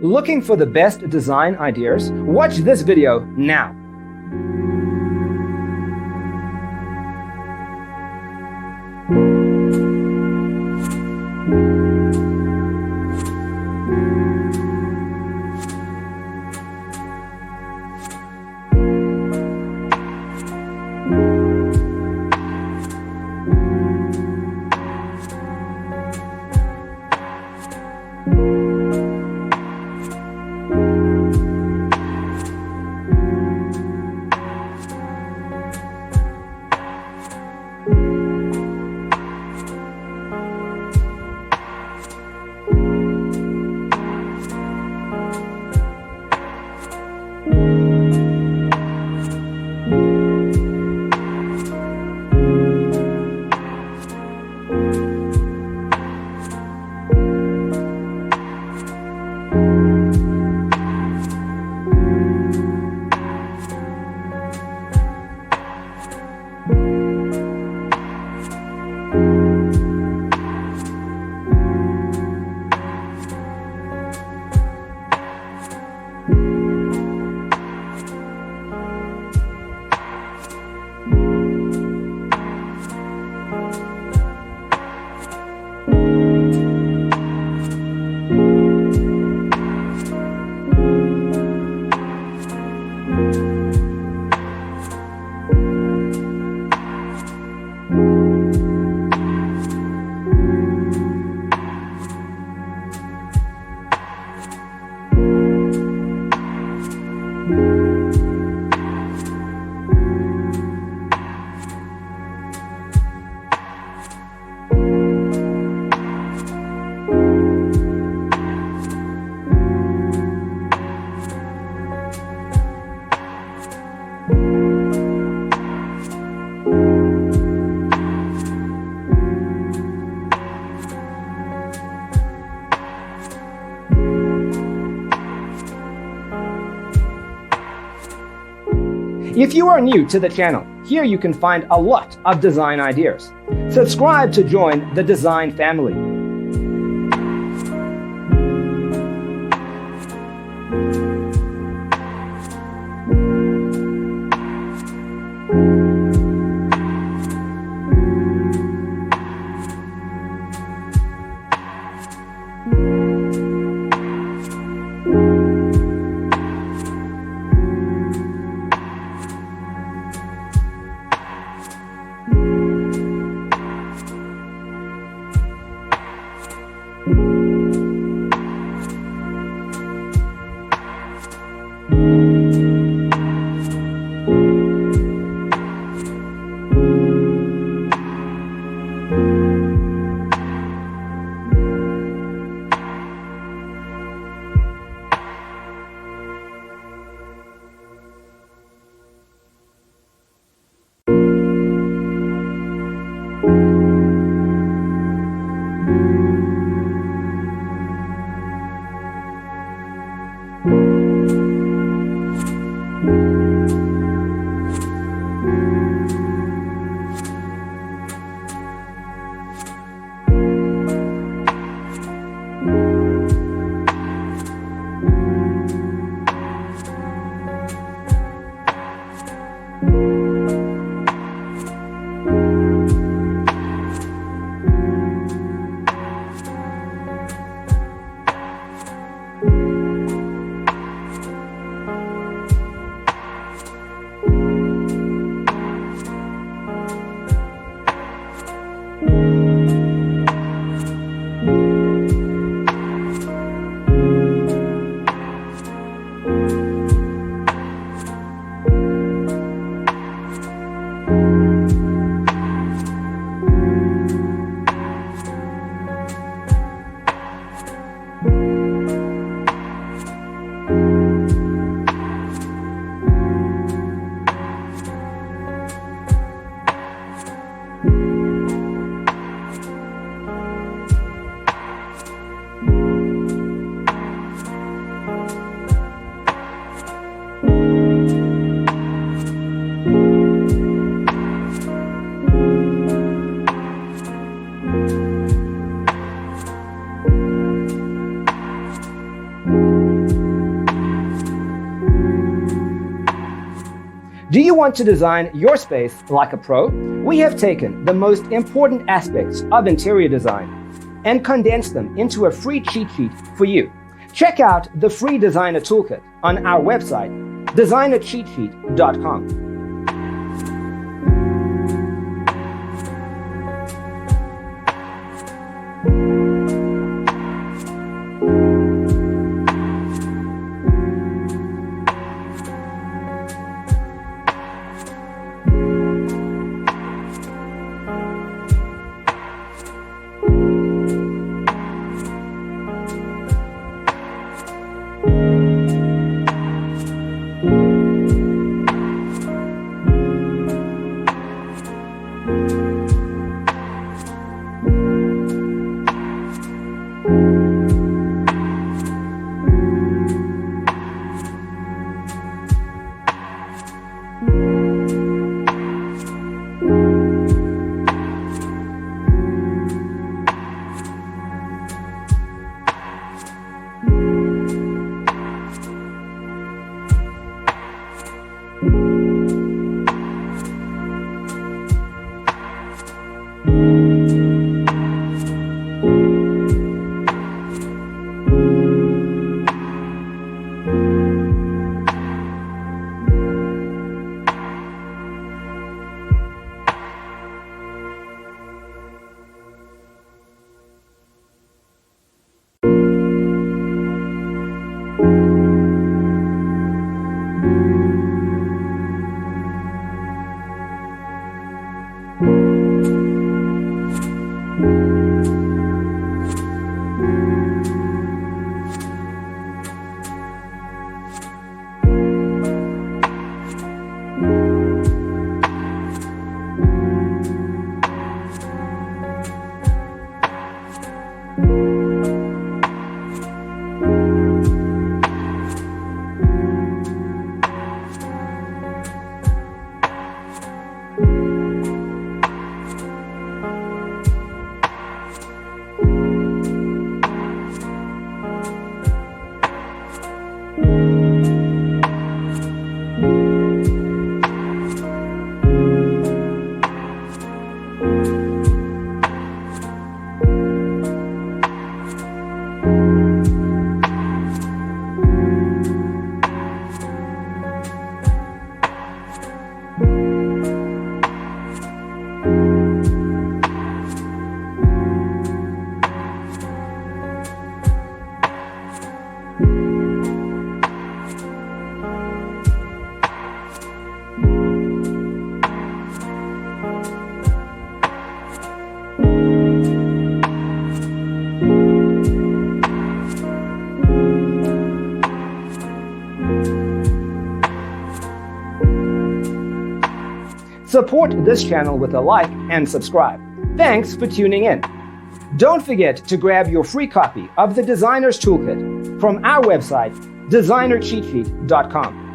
Looking for the best design ideas? Watch this video now. If you are new to the channel, here you can find a lot of design ideas. Subscribe to join the design family. Do you want to design your space like a pro? We have taken the most important aspects of interior design and condensed them into a free cheat sheet for you. Check out the free designer toolkit on our website, designercheatsheet.com. Support this channel with a like and subscribe. Thanks for tuning in. Don't forget to grab your free copy of the Designer's Toolkit from our website, designercheatsheet.com.